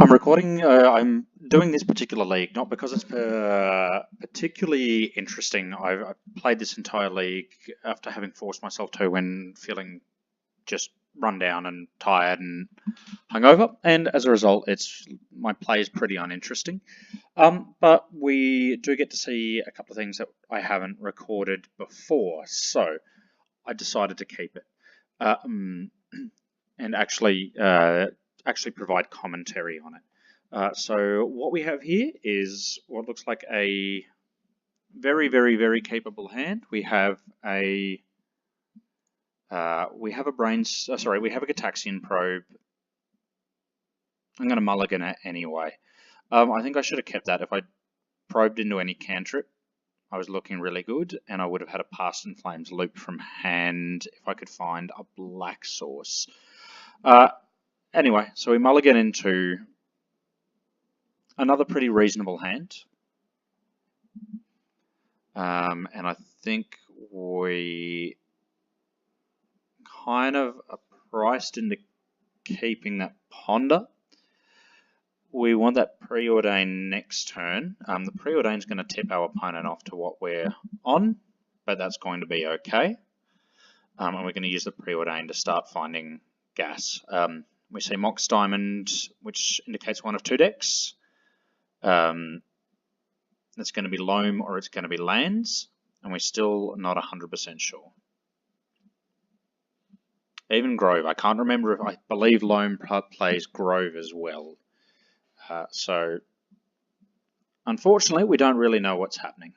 I'm recording, I'm doing this particular league, not because it's particularly interesting. I've played this entire league after having forced myself to when feeling just run down and tired and hungover, and as a result, my play is pretty uninteresting. But we do get to see a couple of things that I haven't recorded before, so I decided to keep it and actually provide commentary on it. So what we have here is what looks like a very, very, very capable hand. We have a Gitaxian probe. I'm going to mulligan it anyway. I think I should have kept that. If I probed into any cantrip, I was looking really good, and I would have had a Past in Flames loop from hand if I could find a black source. Anyway, so we mulligan into another pretty reasonable hand. And I think we kind of are priced into keeping that Ponder. We want that Preordain next turn. The Preordain is going to tip our opponent off to what we're on, but that's going to be okay. And we're going to use the Preordain to start finding gas. We see Mox Diamond, which indicates one of two decks. It's going to be Loam or it's going to be lands, and we're still not 100% sure. Even Grove, I can't remember if I believe Loam plays Grove as well. So, unfortunately, we don't really know what's happening.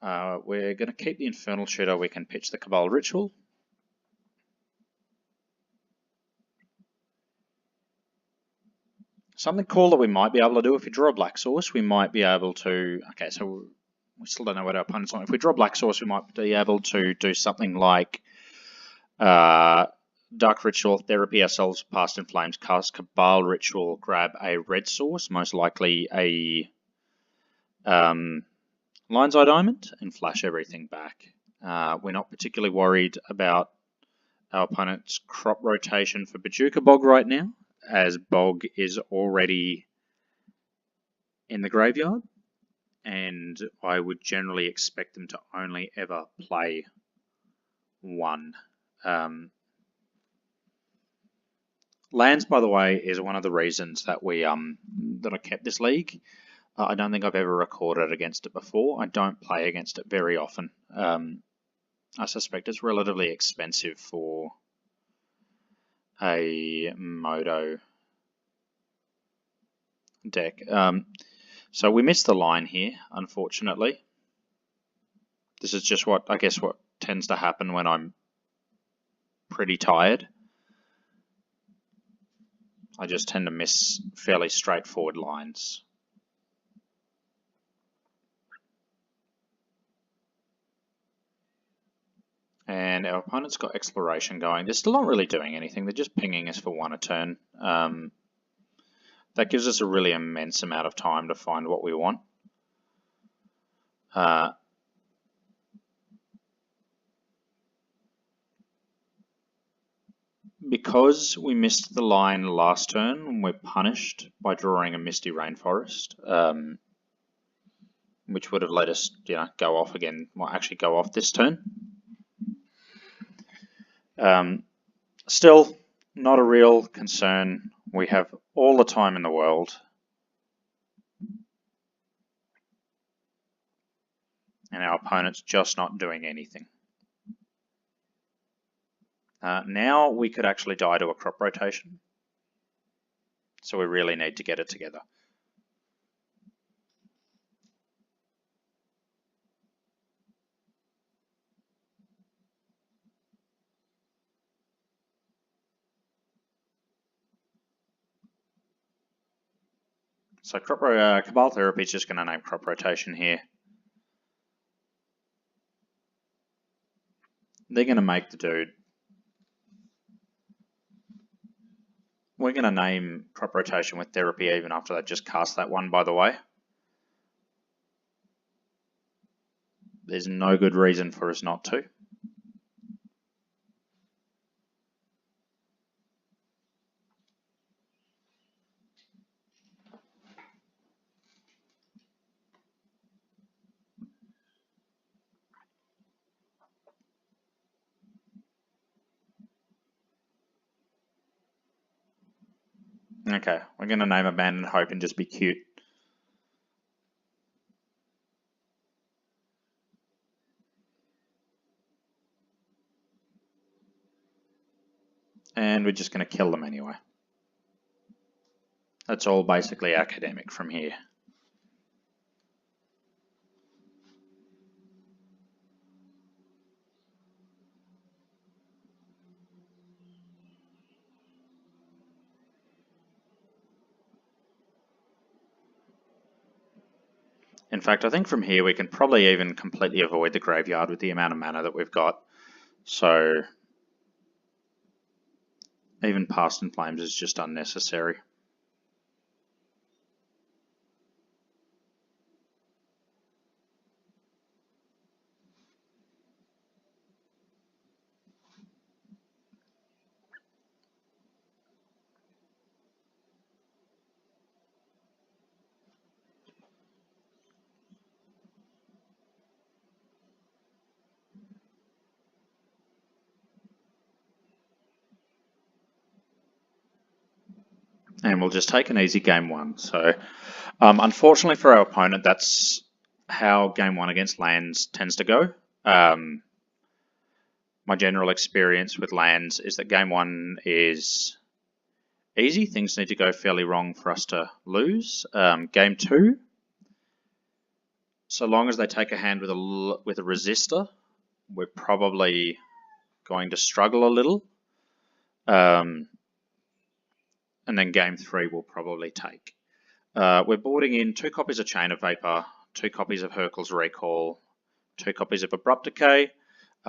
We're going to keep the Infernal Shooter. We can pitch the Cabal Ritual. Something cool that we might be able to do if we draw a Black Source, we might be able to... Okay, so we still don't know what our opponent's on. If we draw Black Source, we might be able to do something like Dark Ritual, Therapy ourselves, Past in Flames, cast Cabal Ritual, grab a red source, most likely a Lion's Eye Diamond, and flash everything back. We're not particularly worried about our opponent's crop rotation for Bojuka Bog right now, as Bog is already in the graveyard, and I would generally expect them to only ever play one. Lands, by the way, is one of the reasons that that I kept this league. I don't think I've ever recorded against it before. I don't play against it very often. I suspect it's relatively expensive for a Modo deck. So we missed the line here, unfortunately. This is just what tends to happen when I'm pretty tired. I just tend to miss fairly straightforward lines. And our opponent's got Exploration going. They're still not really doing anything. They're just pinging us for one a turn. That gives us a really immense amount of time to find what we want. Because we missed the line last turn, we're punished by drawing a Misty Rainforest, which would have let us, go off again. Well, actually go off this turn. Still, not a real concern. We have all the time in the world. And our opponent's just not doing anything. Now we could actually die to a crop rotation. So we really need to get it together. So Cabal Therapy is just going to name crop rotation here. They're going to make the dude. We're going to name crop rotation with Therapy even after they just cast that one, by the way. There's no good reason for us not to. Okay, we're going to name Abandoned Hope and just be cute. And we're just going to kill them anyway. That's all basically academic from here. In fact, I think from here we can probably even completely avoid the graveyard with the amount of mana that we've got. So even Past in Flames is just unnecessary. And we'll just take an easy game one. So unfortunately for our opponent, that's how game one against lands tends to go. My general experience with lands is that game one is easy. Things need to go fairly wrong for us to lose. Game two, so long as they take a hand with a resistor, we're probably going to struggle a little. And then game three we'll probably take. We're boarding in 2 copies of Chain of Vapor, 2 copies of Hurkyl's Recall, 2 copies of Abrupt Decay.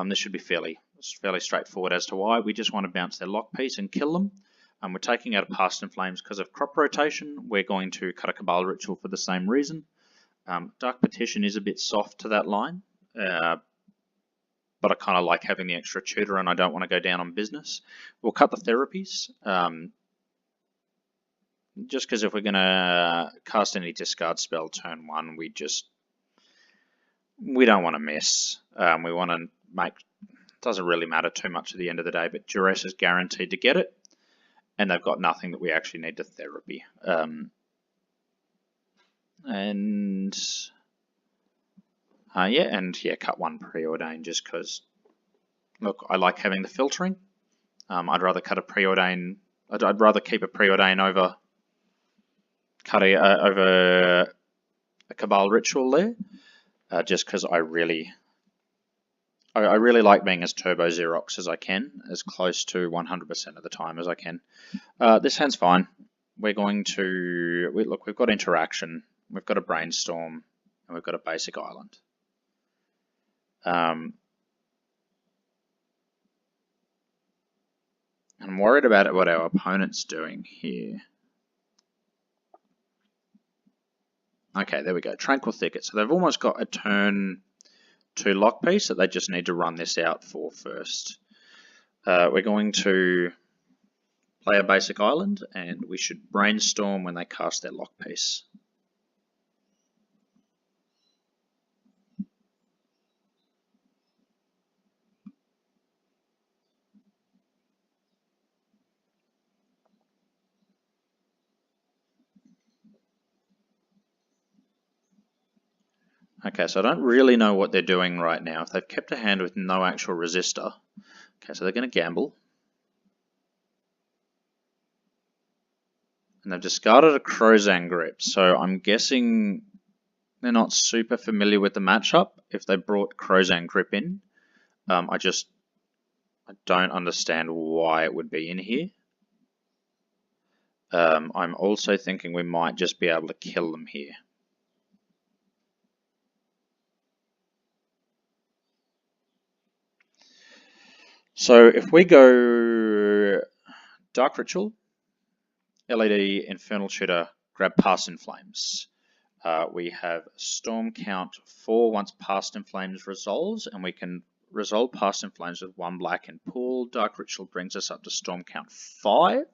This should be fairly straightforward as to why. We just want to bounce their lock piece and kill them. We're taking out a Past in Flames because of crop rotation. We're going to cut a Cabal Ritual for the same reason. Dark Petition is a bit soft to that line, but I kind of like having the extra tutor and I don't want to go down on business. We'll cut the Therapies. Just because if we're going to cast any discard spell turn 1, we don't want to miss. We want to make, doesn't really matter too much at the end of the day, but Duress is guaranteed to get it, and they've got nothing that we actually need to therapy. Cut 1 Preordain just because, look, I like having the filtering. I'd rather cut a Preordain, I'd rather keep a Preordain over over a Cabal Ritual there, just because I really like being as turbo Xerox as I can, as close to 100% of the time as I can. This hand's fine. We're going to look. We've got interaction. We've got a Brainstorm, and we've got a basic island. I'm worried about what our opponent's doing here. Okay, there we go. Tranquil Thicket. So they've almost got a turn 2 lock piece that they just need to run this out for first. We're going to play a basic island, and we should Brainstorm when they cast their lock piece. Okay, so I don't really know what they're doing right now. If they've kept a hand with no actual resistor, okay, so they're going to gamble. And they've discarded a Crozan Grip, so I'm guessing they're not super familiar with the matchup if they brought Crozan Grip in. I don't understand why it would be in here. I'm also thinking we might just be able to kill them here. So if we go Dark Ritual, LED, Infernal Tutor, grab Past in Flames. We have Storm Count 4 once Past in Flames resolves, and we can resolve Past in Flames with 1 black and pool. Dark Ritual brings us up to Storm Count 5.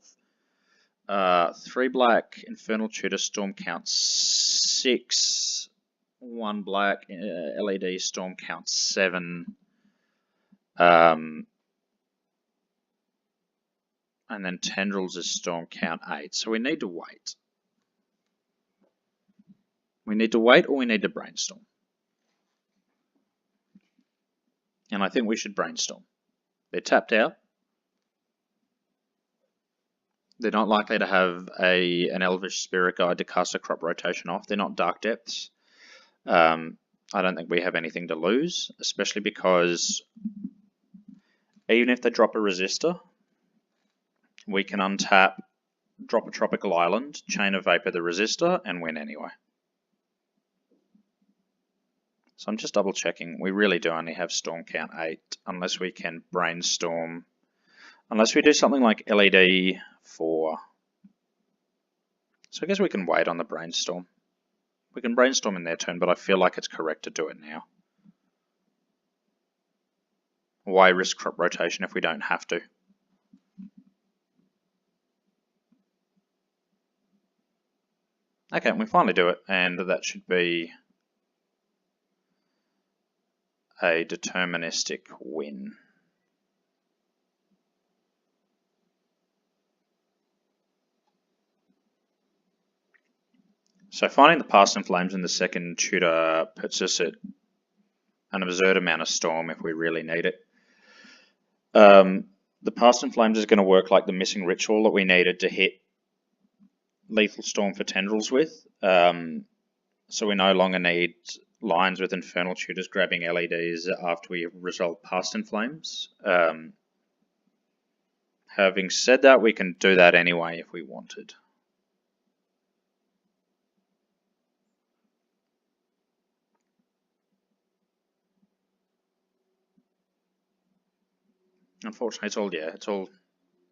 3 black, Infernal Tutor, Storm Count 6. 1 black, LED, Storm Count 7. and then Tendrils is Storm Count 8. So we need to wait. We need to wait or we need to brainstorm. And I think we should brainstorm. They're tapped out. They're not likely to have an Elvish Spirit Guide to cast a Crop Rotation off. They're not Dark Depths. I don't think we have anything to lose, especially because even if they drop a Resistor, we can untap, drop a Tropical Island, Chain of Vapor the Resistor, and win anyway. So I'm just double checking. We really do only have Storm Count 8, unless we can brainstorm. Unless we do something like LED 4. So I guess we can wait on the brainstorm. We can brainstorm in their turn, but I feel like it's correct to do it now. Why risk Crop Rotation if we don't have to? Okay, we finally do it, and that should be a deterministic win. So finding the Past in Flames in the second tutor puts us at an absurd amount of Storm if we really need it. The Past in Flames is going to work like the missing ritual that we needed to hit Lethal Storm for Tendrils with. So we no longer need lines with Infernal Tutors grabbing LEDs after we resolve Past in Flames. Having said that, we can do that anyway if we wanted. Unfortunately, it's all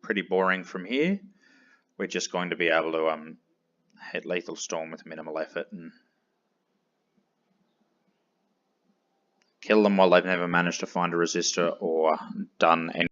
pretty boring from here. We're just going to be able to hit Lethal Storm with minimal effort and kill them while they've never managed to find a resistor or done any